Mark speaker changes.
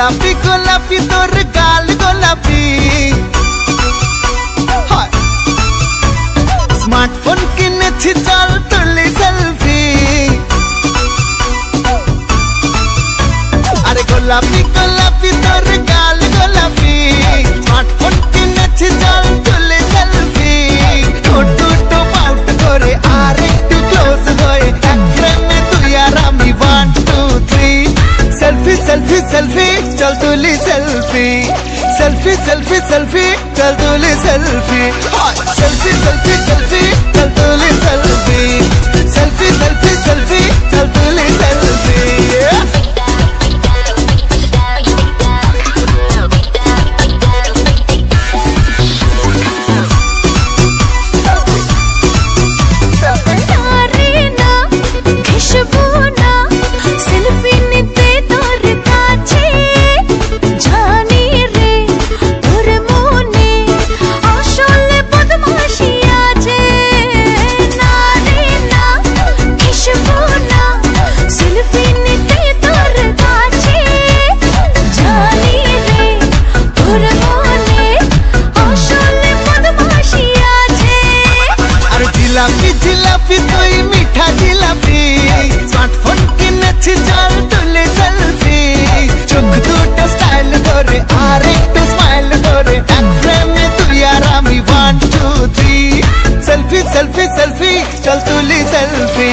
Speaker 1: গোলাপি গোলাপি তোর গাল গোলাপি স্মার্টফোন কিনেছি চল তুলি সেলফি আরে গোলাপি গোলাপি তোর গাল গোলাপি স্মার্টফোন কিনেছি চল তুলি সেলফি ছোট পাউট করে আর একটু ক্লোজ হয়ে এক ফ্রেমে তুই আর আমি 1 2 3 সেলফি সেলফি সেলফি চল তুলি সেলফি সেলফি সেলফি সেলফি চল তুলি সেলফি সেলফি সেলফি সেলফি চল তুলি সেলফি সেলফি সেলফি সেলফি চল তুলি সেলফি জিলাপি জিলাপি তুই মিঠা জিলাপি স্মার্টফোন কিনেছি চল তুলি সেলফি চোখ দুটো স্টাইল ধরে আর একটু স্মাইল ধরে এক ফ্রেমে তুই আর আমি 1 2 3 সেলফি সেলফি সেলফি চল তুলি সেলফি